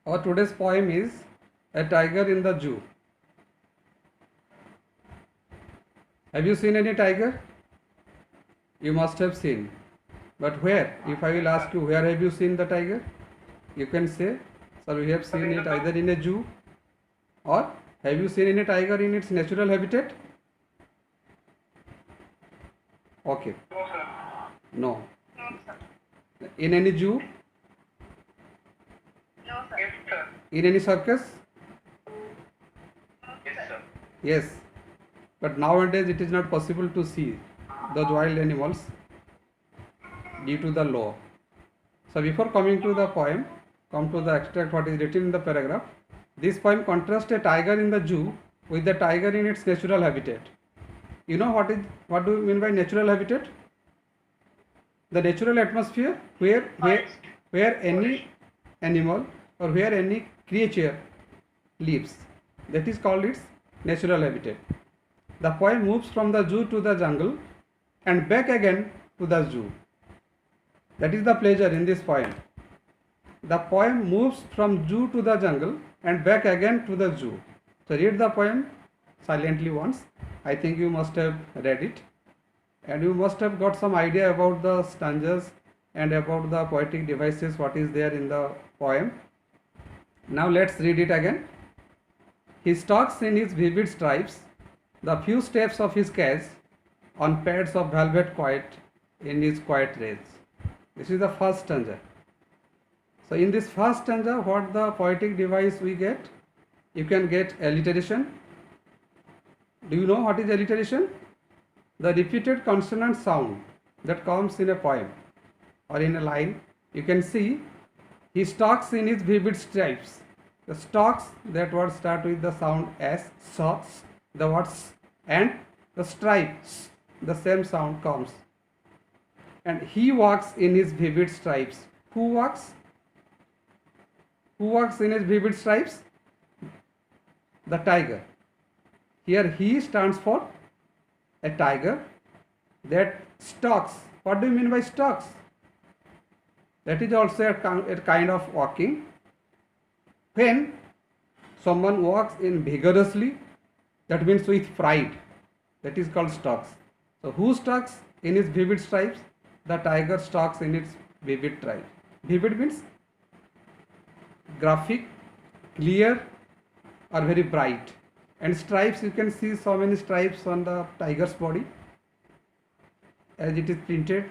Our today's poem is A Tiger in the Zoo. Have you seen any tiger? You must have seen. But where? If I will ask you, where have you seen the tiger? You can say, sir, we have seen it either in a zoo, or have you seen any tiger in its natural habitat? Okay. No, sir. No. No, sir. In any zoo? No, sir. Yes, sir. In any circus? Yes, sir. Yes. But nowadays it is not possible to see those wild animals due to the law. So before coming to the poem, come to the extract what is written in the paragraph. This poem contrasts a tiger in the zoo with the tiger in its natural habitat. You know what do you mean by natural habitat? The natural atmosphere where any animal or where any creature lives. That is called its natural habitat. The poem moves from the zoo to the jungle and back again to the zoo. That is the pleasure in this poem. The poem moves from zoo to the jungle and back again to the zoo. So read the poem silently once. I think you must have read it and you must have got some idea about the stanzas and about the poetic devices what is there in the poem. Now let's read it again. He stalks in his vivid stripes, the few steps of his cage on pads of velvet quiet in his quiet rays. This is the first stanza. So in this first stanza, what the poetic device we get? You can get alliteration. Do you know what is alliteration? The repeated consonant sound that comes in a poem or in a line. You can see he stalks in his vivid stripes. The stalks, that word start with the sound S, socks, the words and the stripes, the same sound comes. And he walks in his vivid stripes. Who walks? Who walks in his vivid stripes? The tiger. Here he stands for a tiger that stalks. What do you mean by stalks? That is also a kind of walking. When someone walks in vigorously, that means with pride. That is called stalks. So who stalks in his vivid stripes? The tiger stalks in its vivid stripes. Vivid means graphic, clear or very bright. And stripes, you can see so many stripes on the tiger's body as it is printed.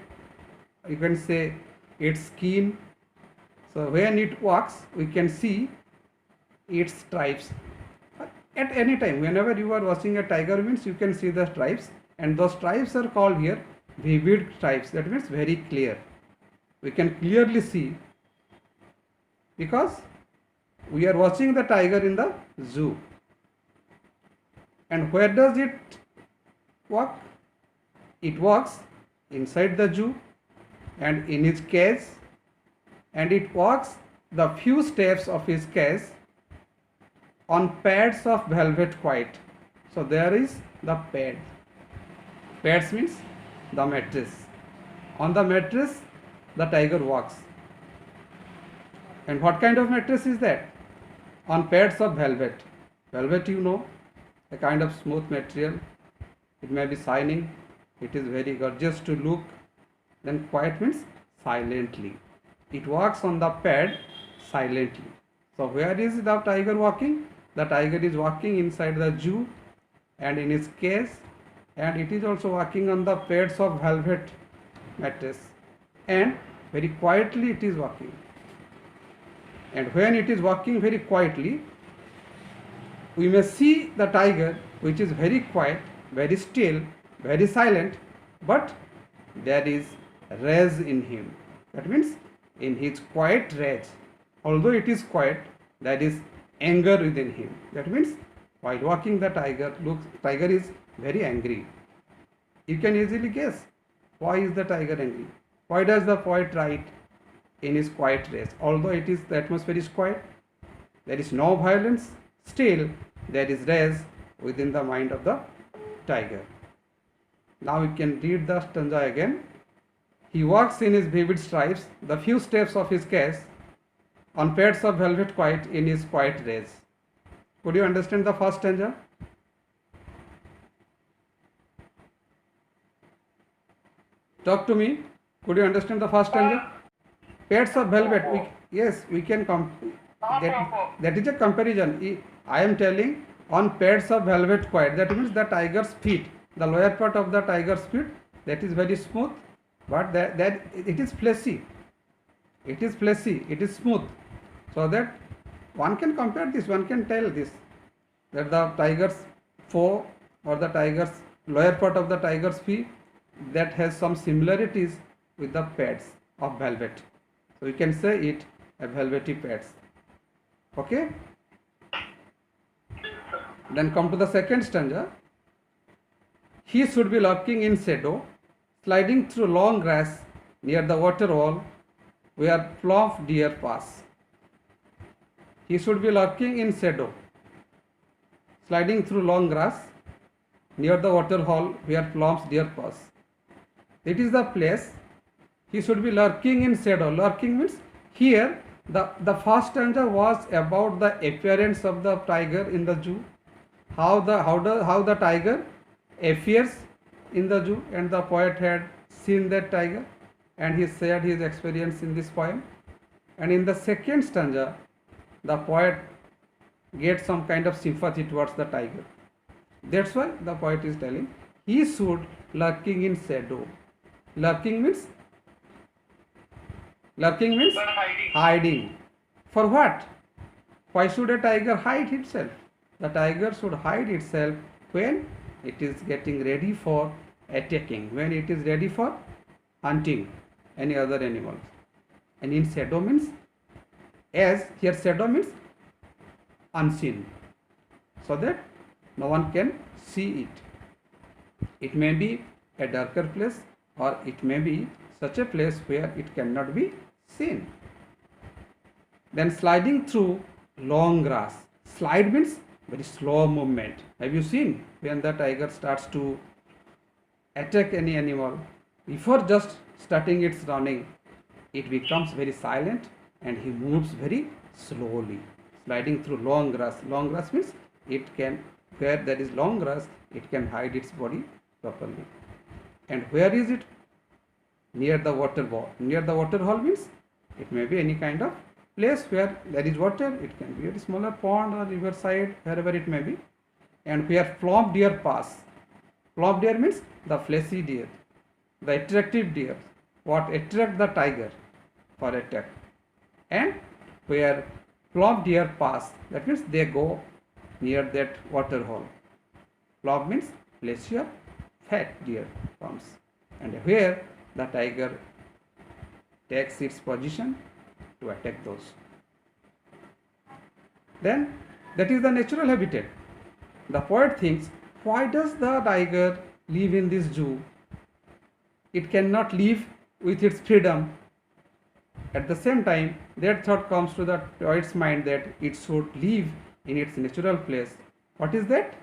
You can say its skin. So when it walks, we can see its stripes. At any time, whenever you are watching a tiger means you can see the stripes, and those stripes are called here vivid stripes. That means very clear. We can clearly see because we are watching the tiger in the zoo. And where does it walk? It walks inside the zoo and in his cage, and it walks the few steps of his cage on pads of velvet white. So there is the pad. Pads means the mattress. On the mattress the tiger walks. And what kind of mattress is that? On pads of velvet. Velvet, you know, a kind of smooth material. It may be shining. It is very gorgeous to look. Then quiet means silently. It walks on the pad silently. So where is the tiger walking? The tiger is walking inside the zoo and in his cage, and it is also walking on the pads of velvet mattress, and very quietly it is walking. And when it is walking very quietly, we may see the tiger which is very quiet, very still, very silent, but there is rage in him. That means in his quiet rage, although it is quiet, there is anger within him. That means while walking the tiger is very angry. You can easily guess why is the tiger angry. Why does the poet write in his quiet rage? Although the atmosphere is quiet, there is no violence, still there is rage within the mind of the tiger. Now we can read the stanza again. He walks in his vivid stripes, the few steps of his cage on pads of velvet quiet in his quiet rays. Could you understand the first stanza? Talk to me. Could you understand the first stanza? Pads of velvet. Yes, we can come. That is a comparison. I am telling on pads of velvet quiet. That means the tiger's feet, the lower part of the tiger's feet, that is very smooth, but that it is fleshy. It is fleshy. It is smooth. So that one can compare this. One can tell this that the tiger's foe or the tiger's lower part of the tiger's feet that has some similarities with the pads of velvet. So we can say it a velvety pads. Okay. Then come to the second stanza. He should be lurking in shadow, sliding through long grass near the water wall where plump deer pass. He should be lurking in shadow, sliding through long grass near the water hole where plump deer pass. It is the place he should be lurking in shadow. Lurking means here the first stanza was about the appearance of the tiger in the zoo, how the tiger appears in the zoo, and the poet had seen that tiger and he shared his experience in this poem. And in the second stanza, the poet gets some kind of sympathy towards the tiger. That's why the poet is telling he should lurking in shadow. Lurking means hiding. For what? Why should a tiger hide itself? The tiger should hide itself when it is getting ready for attacking, when it is ready for hunting any other animals. And in shadow means, as here shadow means unseen, so that no one can see it. It may be a darker place, or it may be such a place where it cannot be seen. Then sliding through long grass. Slide means very slow movement. Have you seen when the tiger starts to attack any animal, before just starting its running, it becomes very silent and he moves very slowly, sliding through long grass. Long grass means it can, where there is long grass, it can hide its body properly. And where is it? Near the water hole. Near the water hole means it may be any kind of place where there is water. It can be a smaller pond or riverside, wherever it may be. And where plump deer pass. Plump deer means the fleshy deer, the attractive deer, what attract the tiger for attack. And where plump deer pass, that means they go near that water hole. Plump means fleshy or fat deer comes. And where the tiger takes its position to attack those. Then that is the natural habitat. The poet thinks, why does the tiger live in this zoo? It cannot live with its freedom. At the same time, that thought comes to the poet's mind that it should live in its natural place. What is that?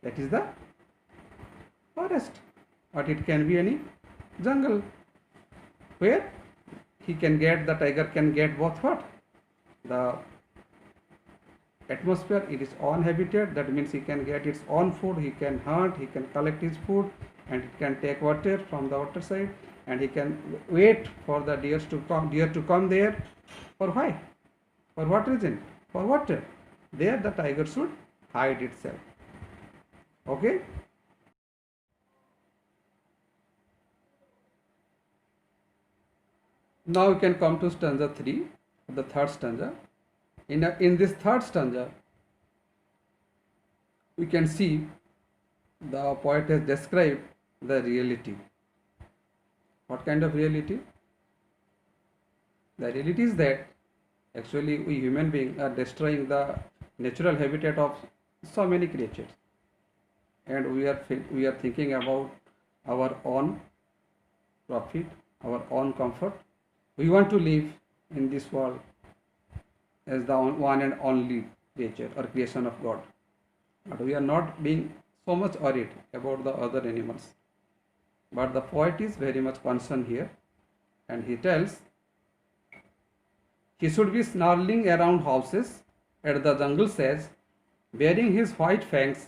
That is the forest. But it can be any jungle where he can get, the tiger can get both what? The atmosphere, it is own habitat, that means he can get its own food, he can hunt, he can collect his food, and he can take water from the water side, and he can wait for the deer to come there. For why? For what reason? For water. There the tiger should hide itself. Okay? Now we can come to stanza 3, the third stanza. In this third stanza, we can see the poet has described the reality. What kind of reality? The reality is that actually we human beings are destroying the natural habitat of so many creatures, and we are thinking about our own profit, our own comfort. We want to live in this world as the one and only creature or creation of God. But we are not being so much worried about the other animals. But the poet is very much concerned here, and he tells He should be snarling around houses at the jungle's edge, bearing his white fangs,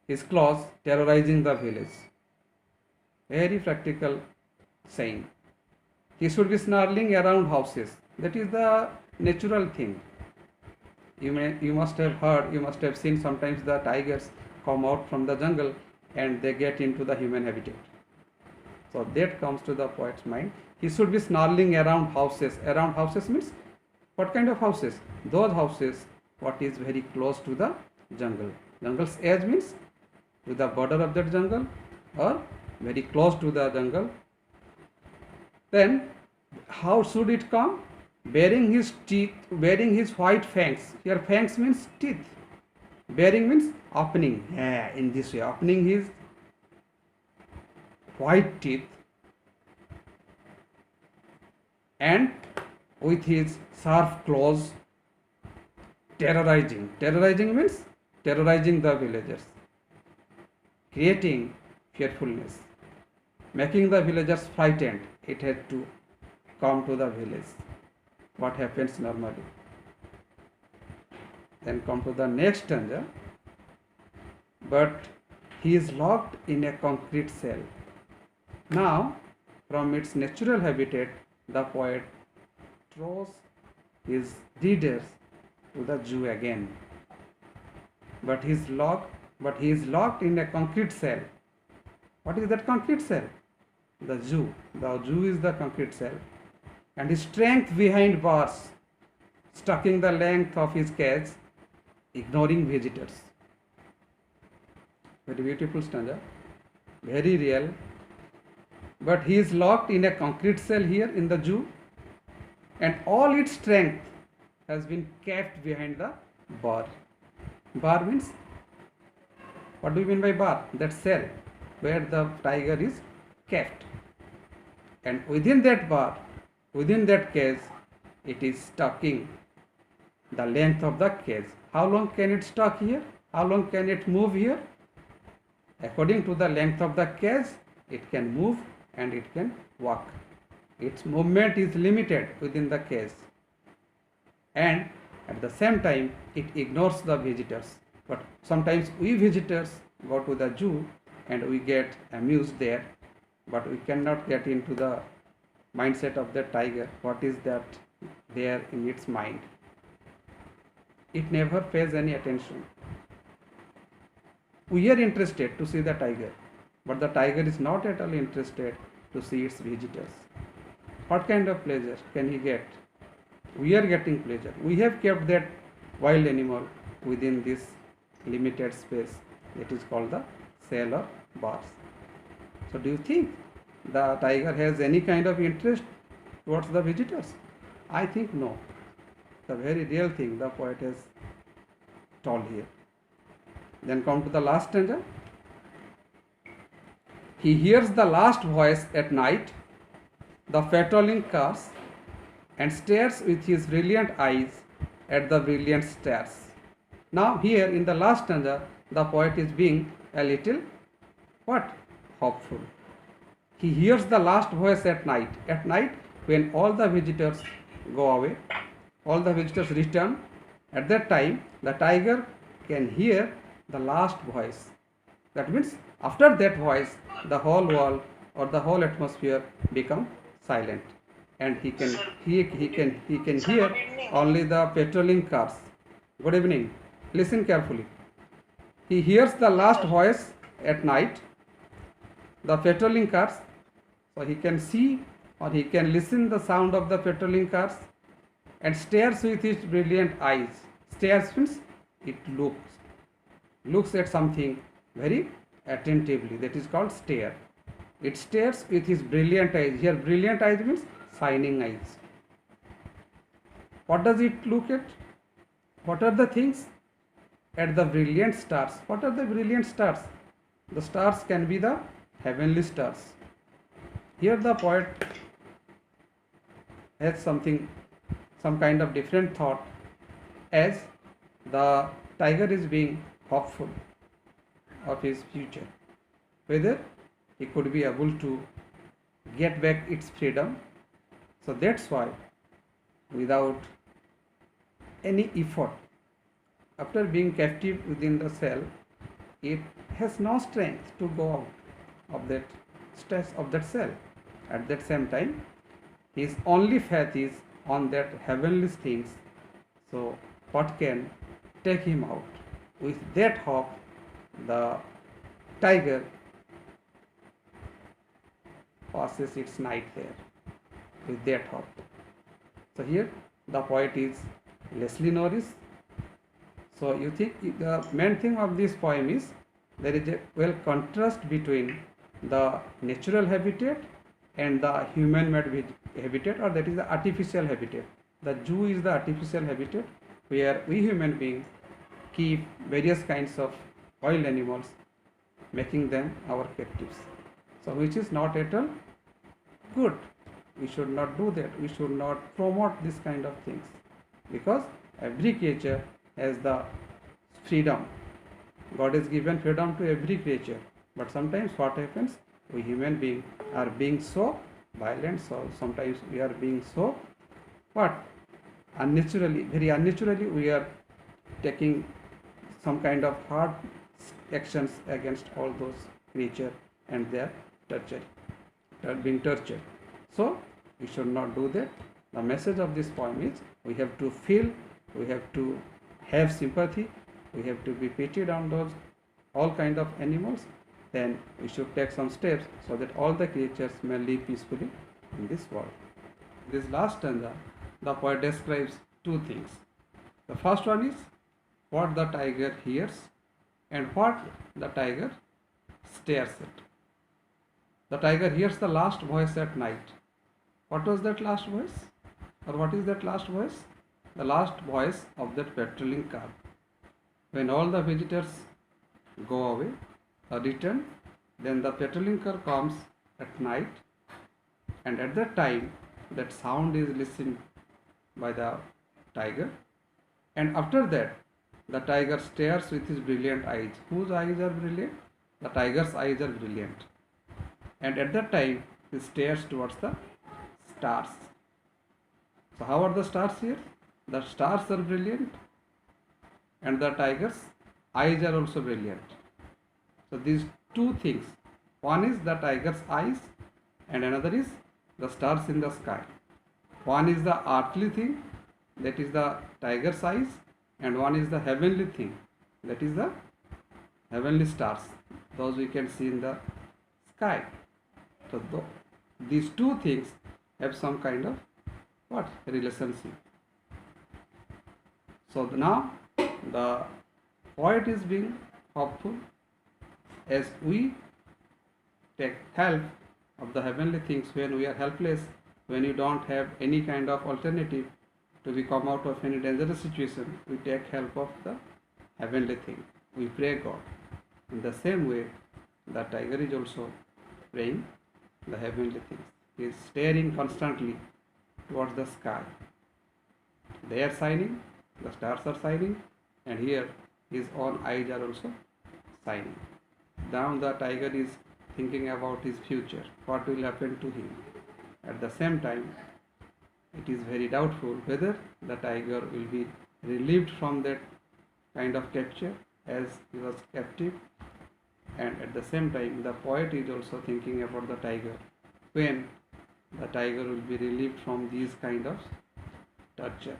his claws, terrorizing the village. Very practical saying. He should be snarling around houses. That is the natural thing. You must have heard, you must have seen sometimes the tigers come out from the jungle and they get into the human habitat. So that comes to the poet's mind. He should be snarling around houses. Around houses means what kind of houses? Those houses what is very close to the jungle. Jungle's edge means to the border of that jungle or very close to the jungle. Then how should it come? Bearing his teeth, bearing his white fangs. Here fangs means teeth. Bearing means opening. Yeah, in this way, opening his white teeth and with his sharp claws terrorizing. Terrorizing means terrorizing the villagers, creating fearfulness, making the villagers frightened. It had to come to the village. What happens normally? Then come to the next stanza. But he is locked in a concrete cell. Now, from its natural habitat, the poet throws his readers to the zoo again. But he is locked in a concrete cell. What is that concrete cell? The zoo. The zoo is the concrete cell. And his strength behind bars, stocking the length of his cage, ignoring visitors. Very beautiful stanza, very real. But he is locked in a concrete cell here in the zoo, and all its strength has been kept behind the bar. Bar means, what do you mean by bar? That cell where the tiger is kept. And within that bar, within that cage, it is stocking the length of the cage. How long can it stock here? How long can it move here? According to the length of the cage, it can move and it can walk. Its movement is limited within the cage. And at the same time, it ignores the visitors. But sometimes we visitors go to the zoo and we get amused there, but we cannot get into the mindset of the tiger. What is that there in its mind? It never pays any attention. We are interested to see the tiger, but the tiger is not at all interested to see its visitors. What kind of pleasure can he get? We are getting pleasure. We have kept that wild animal within this limited space. It is called the cell or bars. So do you think the tiger has any kind of interest towards the visitors? I think no. The very real thing the poet has told here. Then come to the last stanza. He hears the last voice at night, the patrolling cars, and stares with his brilliant eyes at the brilliant stars. Now here in the last stanza, the poet is being a little what? Hopeful. He hears the last voice at night. At night, when all the visitors go away, all the visitors return, at that time the tiger can hear the last voice. That means after that voice, the whole world or the whole atmosphere become silent, and he can hear only the patrolling cars. Good evening. Listen carefully. He hears the last voice at night, the patrolling cars, so he can see or he can listen the sound of the patrolling cars, and stares with his brilliant eyes. Stares means it looks at something very attentively. That is called stare. It stares with his brilliant eyes. Here brilliant eyes means shining eyes. What does it look at? What are the things? At the brilliant stars. What are the brilliant stars? The stars can be the heavenly stars. Here the poet has some kind of different thought, as the tiger is being hopeful of his future, whether he could be able to get back its freedom. So that's why, without any effort. After being captive within the cell, it has no strength to go out of that stress of that cell. At that same time, his only faith is on that heavenly things. So, what can take him out? With that hope, the tiger passes its night there. With that hope. So here the poet is Leslie Norris. So you think the main thing of this poem is there is a well contrast between the natural habitat and the human-made habitat, or that is the artificial habitat. The zoo is the artificial habitat where we human beings keep various kinds of wild animals, making them our captives. So which is not at all good. We should not do that. We should not promote this kind of things, because every creature has the freedom. God has given freedom to every creature, but sometimes what happens, we human beings are being so violent, so sometimes we are being so unnaturally, very unnaturally we are taking some kind of hard actions against all those creatures, and they are being tortured. So we should not do that. The message of this poem is we have to feel, we have to have sympathy, we have to be pitied on those all kind of animals. Then we should take some steps so that all the creatures may live peacefully in this world. This last stanza, the poet describes two things. The first one is what the tiger hears and what the tiger stares at. The tiger hears the last voice at night. What was that last voice? Or what is that last voice? The last voice of that patrolling car. When all the visitors go away or return, then the patrolling car comes at night, and at that time that sound is listened by the tiger, and after that the tiger stares with his brilliant eyes. Whose eyes are brilliant? The tiger's eyes are brilliant, and at that time he stares towards the stars. So how are the stars here? The stars are brilliant and the tiger's eyes are also brilliant. So these two things, one is the tiger's eyes and another is the stars in the sky. One is the earthly thing, that is the tiger's eyes, and one is the heavenly thing, that is the heavenly stars, those we can see in the sky. So these two things have some kind of relationship. So now the poet is being hopeful as we take help of the heavenly things when we are helpless, when you don't have any kind of alternative to come out of any dangerous situation. We take help of the heavenly thing. We pray God. In the same way, the tiger is also praying the heavenly things. He is staring constantly towards the sky. They are shining, the stars are shining, and here his own eyes are also shining. Now the tiger is thinking about his future, what will happen to him. At the same time, it is very doubtful whether the tiger will be relieved from that kind of capture as he was captive, and at the same time the poet is also thinking about the tiger, when the tiger will be relieved from these kind of torture.